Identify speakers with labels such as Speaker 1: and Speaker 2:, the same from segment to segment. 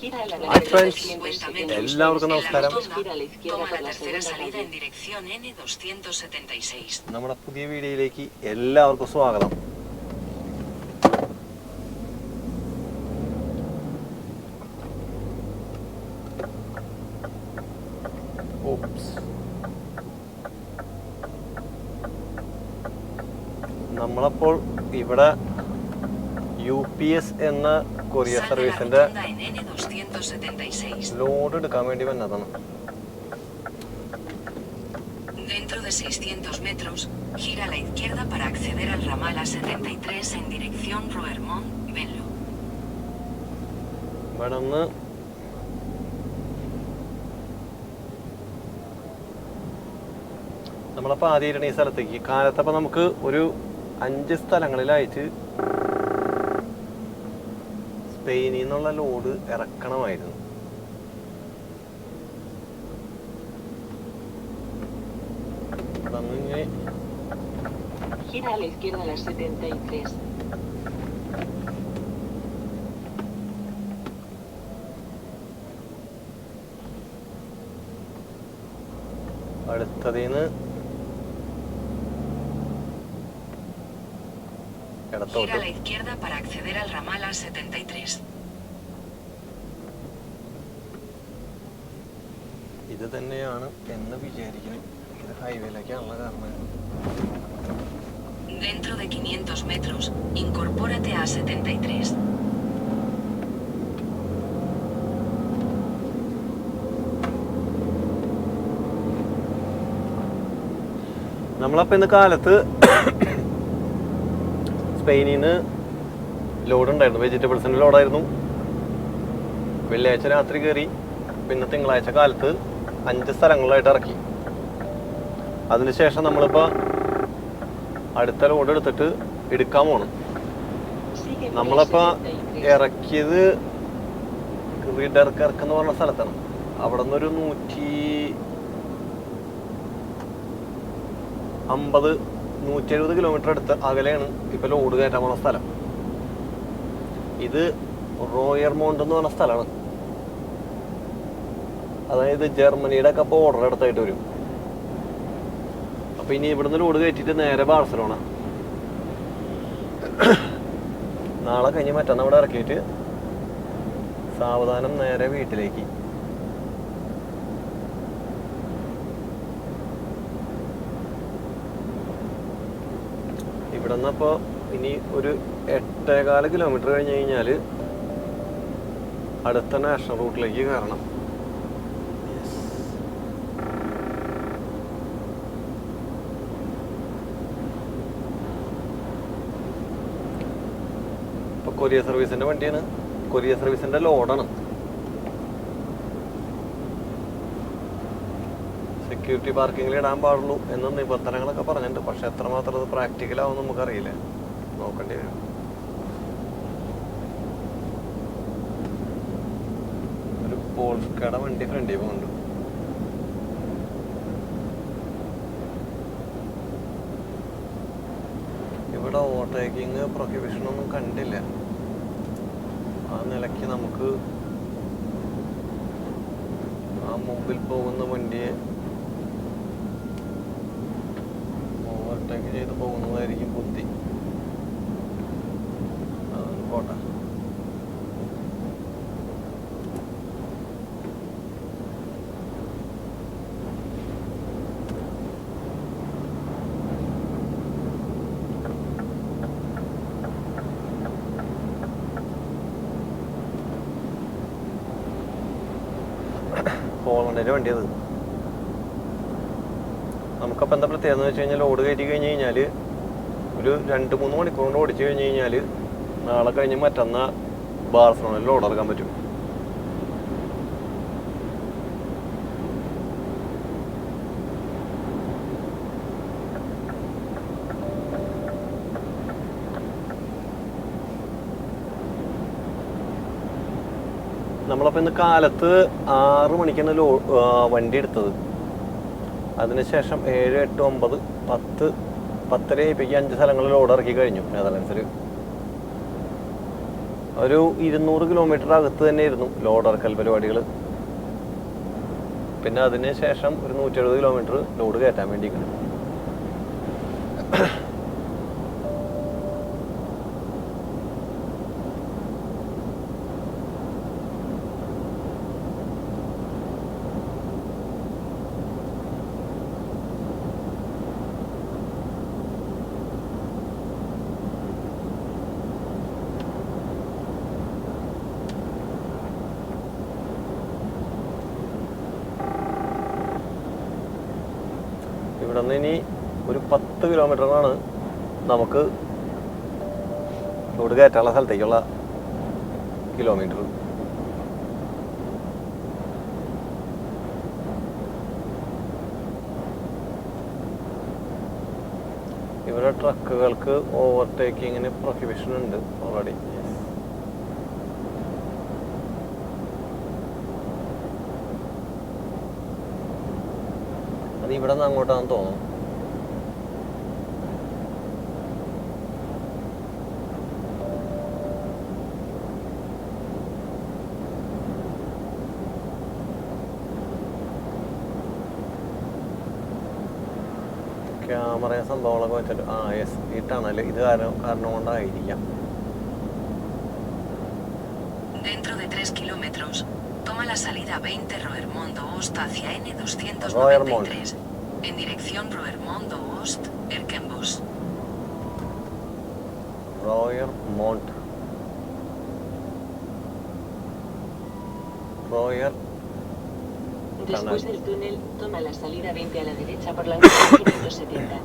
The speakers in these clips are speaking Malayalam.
Speaker 1: Hi friends, എല്ലാവർക്കും നമസ്കാരം. നമ്മുടെ പുതിയ വീഡിയോയിലേക്ക് എല്ലാവർക്കും സ്വാഗതം. നമ്മളപ്പോൾ ഇവിടെ UPS എന്ന കൊറിയർ സർവീസിന്റെ ലോഡ് എടുക്കാൻ വേണ്ടി വന്നതാണ്.
Speaker 2: Dentro de 600 metros, gira a la izquierda para acceder al ramal A73 en dirección Roermond-Venlo.
Speaker 1: ഇവിടെ നിന്ന് നമ്മളപ്പോൾ ആദ്യമായിട്ടാണ് ഈ സ്ഥലത്തേക്ക്. കാലത്തപ്പോൾ നമുക്ക് ഒരു 5 സ്ഥലങ്ങളിലായിട്ട് സ്പെയിനിൽ നിന്നുള്ള load ഇറക്കണമായിരുന്നു. അടുത്തതിന്ന്
Speaker 2: Gira a la izquierda para acceder al ramal A73.
Speaker 1: ഇത് തന്നെയാണ് എന്ന് വിചാരിക്കണം. ഇത് ഹൈവേയിലേക്കാണുള്ള കാരണം.
Speaker 2: Dentro de 500 metros, incorpórate a A73.
Speaker 1: നമ്മളപ്പോൾ ഇന്ന് കാലത്ത് സ്പെയിനിൽ നിന്ന് ലോഡ് ഉണ്ടായിരുന്നു. വെജിറ്റബിൾസിൻ്റെ ലോഡായിരുന്നു. വെള്ളിയാഴ്ച രാത്രി കയറി, പിന്നെ തിങ്കളാഴ്ച കാലത്ത് 5 സ്ഥലങ്ങളിലായിട്ട് ഇറക്കി. അതിനുശേഷം നമ്മളിപ്പോൾ അടുത്ത ലോഡ് എടുത്തിട്ട് എടുക്കാൻ പോകണം. നമ്മളിപ്പോൾ ഇറക്കിയത് റിഡർക്കർക്ക് എന്ന് പറഞ്ഞ സ്ഥലത്താണ്. അവിടെ നിന്നൊരു 150-170 കിലോമീറ്റർ അടുത്ത് അകലെയാണ് ഇപ്പോൾ ലോഡ് കയറ്റാൻ പോകുന്ന സ്ഥലം. ഇത് റോയർമോണ്ട് എന്ന് പറഞ്ഞ സ്ഥലമാണ്. അതായത് ജർമ്മനിയുടെ ഒക്കെ അപ്പോൾ ഓർഡർ എടുത്തായിട്ട് വരും. അപ്പോൾ ഇനി ഇവിടുന്ന് ലോഡ് കയറ്റിയിട്ട് നേരെ ബാർസലോണ, നാളെ കഴിഞ്ഞ് മറ്റന്നാൾ ഇവിടെ ഇറക്കിയിട്ട് സാവധാനം നേരെ വീട്ടിലേക്ക്. ഇവിടെ നിന്നപ്പോൾ ഇനി ഒരു 8.25 കിലോമീറ്റർ കഴിഞ്ഞ് കഴിഞ്ഞാൽ അടുത്ത നാഷണൽ റൂട്ടിലേക്ക് കയറണം. ഇപ്പോൾ കൊറിയർ സർവീസിൻ്റെ വണ്ടിയാണ്, കൊറിയർ സർവീസിൻ്റെ ലോഡാണ്. സെക്യൂരിറ്റി പാർക്കിങ്ങിൽ ഇടാൻ പാടുള്ളൂ എന്ന നിബന്ധനകളൊക്കെ പറഞ്ഞിട്ടുണ്ട്. പക്ഷെ എത്രമാത്രം അത് പ്രാക്ടിക്കലാവും നമുക്കറിയില്ല, നോക്കേണ്ടി വരും. ഒരു പോൾസ്കയുടെ വണ്ടി ഫ്രണ്ടിൽ പോകുന്നുണ്ട്. ഇവിടെ ഓവർടേക്കിങ് പ്രൊഹിബിഷനൊന്നും കണ്ടില്ല. ആ നിലയ്ക്ക് നമുക്ക് ആ മുമ്പിൽ പോകുന്ന വണ്ടിയെ ഓവർടേക്ക് ചെയ്ത് പോകുന്നതായിരിക്കും ബുദ്ധി. പോട്ടെ. പോളണ്ടിൻ്റെ വണ്ടിയത്. നമുക്കപ്പോൾ എന്താ പ്രത്യേകത എന്ന് വെച്ച് കഴിഞ്ഞാൽ ലോഡ് കയറ്റി കഴിഞ്ഞ് കഴിഞ്ഞാൽ ഒരു 2-3 മണിക്കൂർ കൊണ്ട് ഓടിച്ചു കഴിഞ്ഞ് കഴിഞ്ഞാൽ നാളെ കഴിഞ്ഞ് മറ്റന്നാൾ ബാർസലോണയിൽ ലോഡ് ഇറക്കാൻ പറ്റും. നമ്മളപ്പോൾ ഇന്ന് കാലത്ത് 6 മണിക്കാണ് വണ്ടി എടുത്തത്. അതിനുശേഷം 7, 8, 9, 10, 10:30 ആയപ്പോഴേക്ക് 5 സ്ഥലങ്ങളിൽ ലോഡ് ഇറക്കി കഴിഞ്ഞു നെതർലൻഡ്സിൽ. ഒരു 200 കിലോമീറ്റർ അകത്ത് തന്നെയായിരുന്നു ലോഡ് ഇറക്കൽ പരിപാടികൾ. പിന്നെ അതിന് ശേഷം ഒരു 170 കിലോമീറ്റർ ലോഡ് കയറ്റാൻ വേണ്ടിയിരിക്കണം. ഇവിടെ നിന്ന് ഇനി ഒരു 10 കിലോമീറ്ററാണ് നമുക്ക് ലോഡ് കയറ്റാനുള്ള സ്ഥലത്തേക്കുള്ള കിലോമീറ്റർ. ഇവിടെ ട്രക്കുകൾക്ക് ഓവർടേക്കിങ്ങിന് പ്രൊഹിബിഷൻ ഉണ്ട് ഓൾറെഡി. അത് ഇവിടെ നിന്ന് അങ്ങോട്ടാണെന്ന് തോന്നുന്നു. ക്യാമറയും സംഭവങ്ങളൊക്കെ വെച്ചിട്ട് യെസ്, ഈ ടണൽ ഇത് കാരണം കൊണ്ടായിരിക്കാം.
Speaker 2: Dentro de 3 kilómetros, toma la salida 20 Roermondo Ost hacia N293
Speaker 1: Roermond.
Speaker 2: en dirección Roermondo Ost, Erkenbos.
Speaker 1: Roermond.
Speaker 2: Después del túnel, toma la salida 20 a la derecha por la número 570.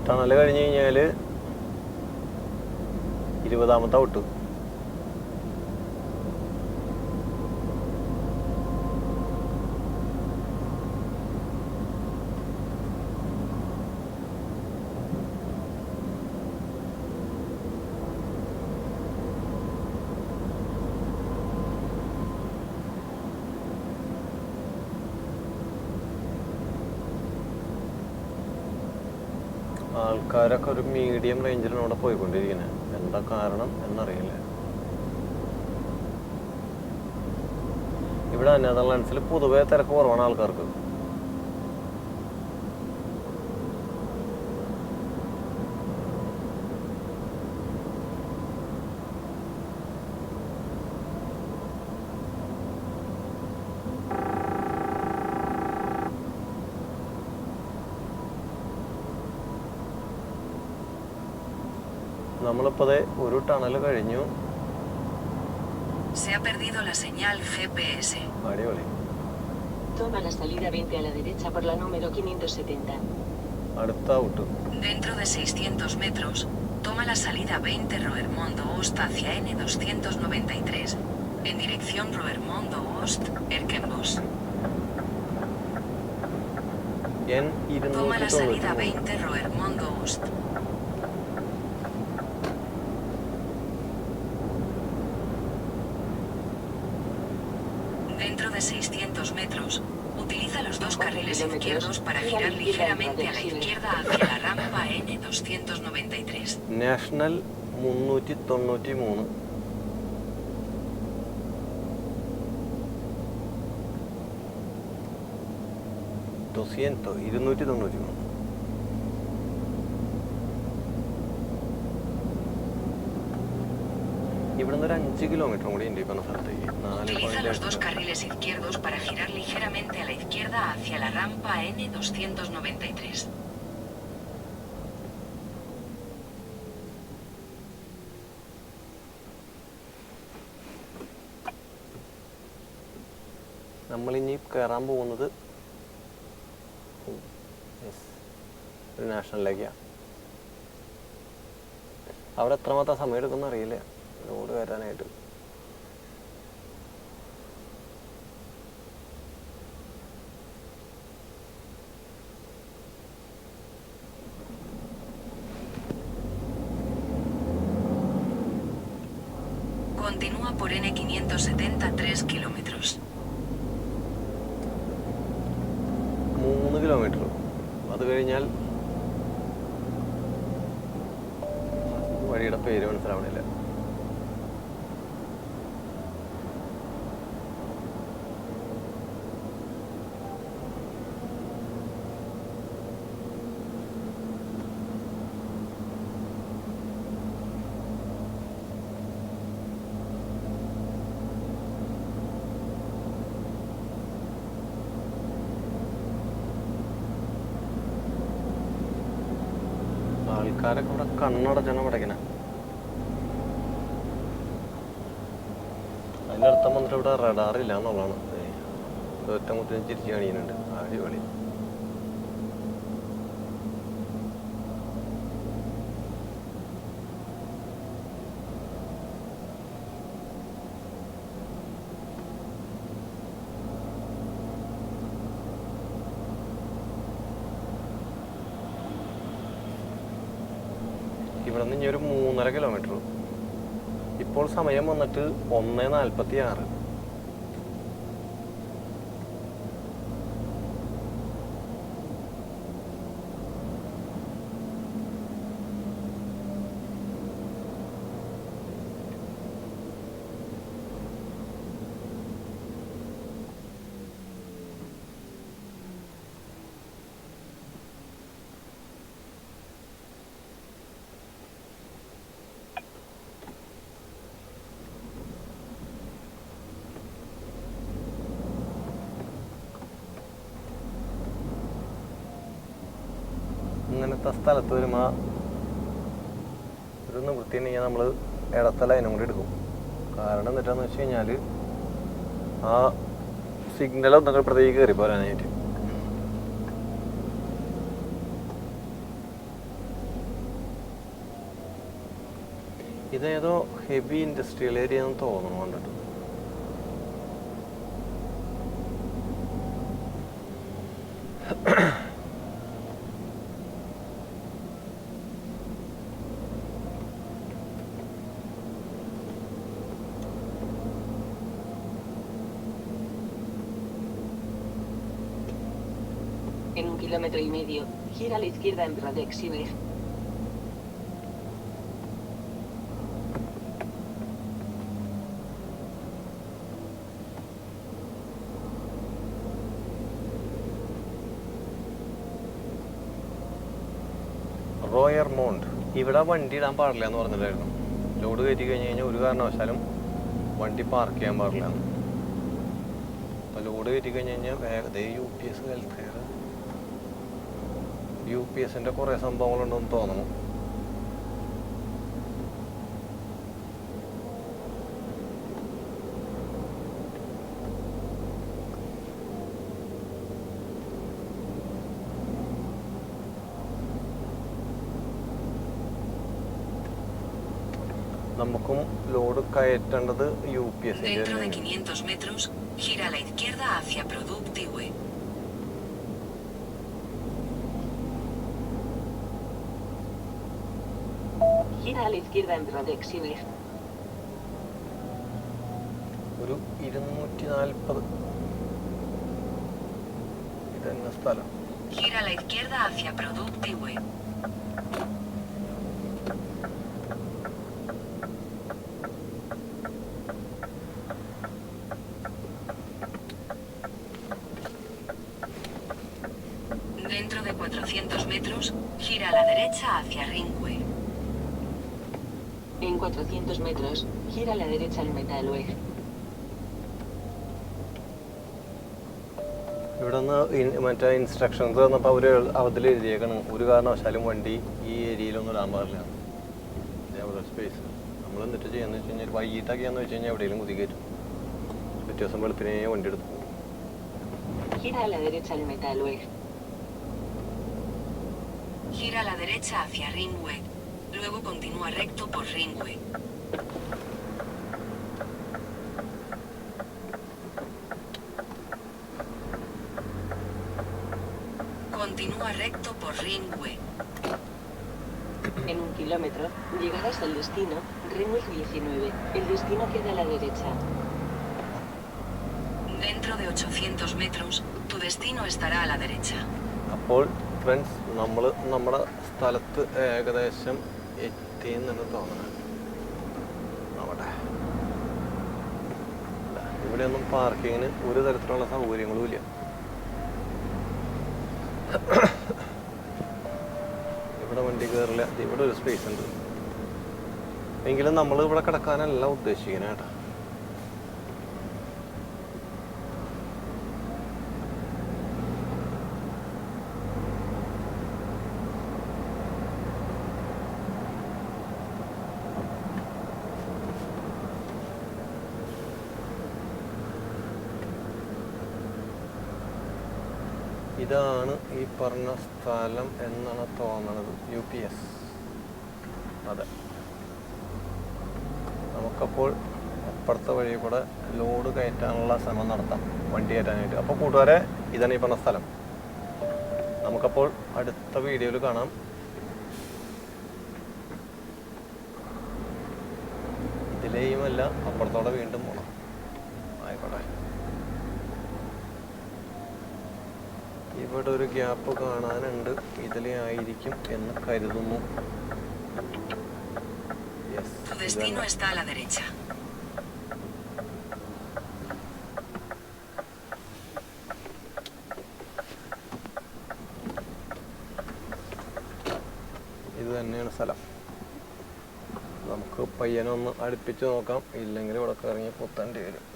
Speaker 1: Tunnel കഴിഞ്ഞ് കഴിഞ്ഞാൽ 20ാമത്തെ ഔട്ട്. ആൾക്കാരൊക്കെ ഒരു മീഡിയം റേഞ്ചിലാണ് അവിടെ പോയിക്കൊണ്ടിരിക്കുന്നത്. എന്താ കാരണം എന്നറിയില്ല. ഇവിടെ നെതർലാൻഡ്സിൽ പൊതുവെ തിരക്ക് കുറവാണ് ആൾക്കാർക്ക്. നമ്മളിപ്പോൾ ഒരു ടണൽ കഴിഞ്ഞു.
Speaker 2: Se ha perdido la señal GPS.
Speaker 1: അടിപൊളി.
Speaker 2: Toma la salida 20 a la derecha por la número 570.
Speaker 1: അടുത്ത out.
Speaker 2: Dentro de 600 metros, toma la salida 20 Roermondo Ost hacia N293 en dirección Roermondo Ost, Erkenbos. Toma la salida 20 Roermondo Ost. Dentro de 600 metros, utiliza los dos carriles izquierdos para girar ligeramente a la izquierda hacia la rampa N293.
Speaker 1: National 393. $200, 293. ഇവിടെ നിന്ന് ഒരു 5 കിലോമീറ്റർ കൂടി ഉണ്ട് ഈ പറഞ്ഞ സ്ഥലത്തേക്ക്.
Speaker 2: Utiliza los dos carriles izquierdos para girar ligeramente a la izquierda hacia la rampa N293.
Speaker 1: നമ്മളിനി കയറാൻ പോകുന്നത് ഒരു നാഷണലിലേക്കാണ്. അവിടെ എത്രമാത്രം സമയം എടുക്കുമെന്ന് അറിയില്ല load കയറ്റാനായിട്ട്.
Speaker 2: Continúa por N570 3 kilómetros.
Speaker 1: 3 kilometre. അത് കഴിഞ്ഞാൽ വഴിയുടെ പേര് മനസ്സിലാവണില്ല. ആൾക്കാരൊക്കെ ഇവിടെ കണ്ണടച്ചാണ് പഠിക്കണേ. അതിൻ്റെ അർത്ഥം വന്നിട്ട് ഇവിടെ റഡാറില്ല എന്നുള്ളതാണ്. ഒറ്റ മുട്ടിന് ചിരിച്ച് കാണിക്കുന്നുണ്ട്. അടിപൊളി. ഇവിടെ നിന്ന് ഇനി ഒരു 3.5 കിലോമീറ്റർ. ഇപ്പോൾ സമയം വന്നിട്ട് 1:46. ഇങ്ങനത്തെ സ്ഥലത്ത് വരുമ്പോൾ ഒരു നിവൃത്തി ഉണ്ടെങ്കിൽ നമ്മൾ ഇടത്ത ലൈനും കൂടി എടുക്കും. കാരണം എന്നിട്ടാന്ന് വെച്ച് കഴിഞ്ഞാൽ ആ സിഗ്നൽ ഒന്നൊക്കെ പ്രത്യേകിച്ച് കയറി പോരാനായിട്ട്. ഇതേതോ ഹെവി ഇൻഡസ്ട്രിയൽ ഏരിയ എന്ന് തോന്നുന്നു കണ്ടിട്ട്.
Speaker 3: En 1,5 kilómetros, gira a la izquierda en Radek-Siver.
Speaker 1: റോയർ മൗണ്ട്. ഇവിടെ വണ്ടി ഇടാൻ പാടില്ല എന്ന് പറഞ്ഞിട്ടായിരുന്നു. ലോഡ് കയറ്റി കഴിഞ്ഞ് കഴിഞ്ഞാൽ ഒരു കാരണവശാലും വണ്ടി പാർക്ക് ചെയ്യാൻ പാടില്ല. അപ്പോൾ ലോഡ് കയറ്റി കഴിഞ്ഞ് കഴിഞ്ഞാൽ വേഗത UPS ഹെൽത്ത് കെയർ UPSൻ്റെ കുറേ സംഭവങ്ങളുണ്ടെന്ന് തോന്നുന്നു. നമുക്കും load കയറ്റേണ്ടത് UPS.
Speaker 2: Dentro de 500 metros, gira a la izquierda hacia Productive.
Speaker 3: Gira a la izquierda en Radek-Siver.
Speaker 1: ഒരു 240. ഇതെന്ന സ്ഥലം?
Speaker 2: Gira a la izquierda hacia Productive. Dentro de 400 metros, gira a la derecha hacia Ringway.
Speaker 3: En 400 metros, gira a la derecha en Metalweg.
Speaker 1: ഇവിടെ നിന്ന് മറ്റേ ഇൻസ്ട്രക്ഷൻസ് തന്നപ്പോൾ അവർ അതിൽ എഴുതിയേക്കണം ഒരു കാരണവശാലും വണ്ടി ഈ ഏരിയയിലൊന്നും ഇടാൻ പാടില്ല. അവിടെ സ്പേസ് നമ്മൾ എന്നിട്ട് ചെയ്യാന്ന് വെച്ച് കഴിഞ്ഞാൽ വൈകിട്ടൊക്കെയാന്ന് വെച്ച് കഴിഞ്ഞാൽ എവിടെയെങ്കിലും കുതി കയറ്റും. പിറ്റേ ദിവസം വെളുപ്പിനെ വണ്ടി എടുത്തു പോകും.
Speaker 3: Gira a la derecha en Metalweg.
Speaker 2: Gira a la derecha hacia Ringway. Luego continúa recto por Ringway. Continúa recto por Ringway.
Speaker 3: En 1 kilómetro, llegarás al destino, Greenwich 19. El destino queda a la derecha.
Speaker 2: Dentro de 800 metros, tu destino estará a la derecha.
Speaker 1: അപ്പോൾ ഫ്രണ്ട്സ് നമ്മൾ നമ്മുടെ സ്ഥലത്ത് ഏകദേശം എത്തിയെന്നാണ് തോന്നുന്നത്. അവിടെ ഇവിടെയൊന്നും പാർക്കിങ്ങിന് ഒരു തരത്തിലുള്ള സൗകര്യങ്ങളും ഇല്ല. ഇവിടെ വണ്ടി കയറില്ല. ഇവിടെ ഒരു സ്പേസ് ഉണ്ട്. എങ്കിലും നമ്മൾ ഇവിടെ കിടക്കാനല്ല ഉദ്ദേശിക്കുന്നത് കേട്ടോ. ഇതാണ് ഈ പറഞ്ഞ സ്ഥലം എന്നാണ് തോന്നണത്. UPS. അതെ. നമുക്കപ്പോൾ അപ്പുറത്തെ വഴി കൂടെ ലോഡ് കയറ്റാനുള്ള ശ്രമം നടത്താം, വണ്ടി കയറ്റാനായിട്ട്. അപ്പോൾ കൂട്ടുകാരെ, ഇതാണ് ഈ പറഞ്ഞ സ്ഥലം. നമുക്കപ്പോൾ അടുത്ത വീഡിയോയിൽ കാണാം. ഇതിലെയുമല്ല, അപ്പുറത്തോടെ വീണ്ടും പോകണം. ആയിക്കോട്ടെ. ഇവിടെ ഒരു ഗ്യാപ്പ് കാണാനുണ്ട്. ഇതിലെ ആയിരിക്കും എന്ന് കരുതുന്നു.
Speaker 2: Tu destino está a la derecha.
Speaker 1: ഇത് തന്നെയാണ് സ്ഥലം. നമുക്ക് പയ്യനൊന്ന് അടുപ്പിച്ച് നോക്കാം. ഇല്ലെങ്കിൽ ഇവിടെ ഇറങ്ങി പൊത്തേണ്ടി വരും.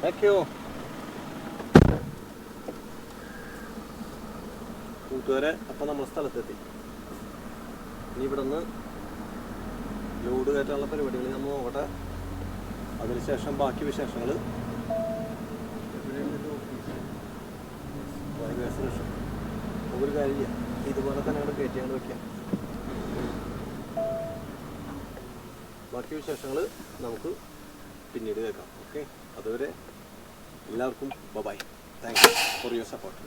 Speaker 1: Thank you. കൂട്ടുകാരെ, അപ്പോൾ നമ്മൾ സ്ഥലത്തെത്തി. ഇനി ഇവിടെ നിന്ന് ലോഡ് കയറ്റാനുള്ള പരിപാടികൾ നമ്മൾ നോക്കട്ടെ. അതിനുശേഷം ബാക്കി വിശേഷങ്ങൾ. ഒരു കാര്യമില്ല, ഇതുപോലെ തന്നെ അവിടെ കയറ്റിയാണ്ട് വയ്ക്കാം. ബാക്കി വിശേഷങ്ങൾ നമുക്ക് പിന്നീട് കേൾക്കാം. ഓക്കെ, അതുവരെ എല്ലാവർക്കും bye. Thank you for your support.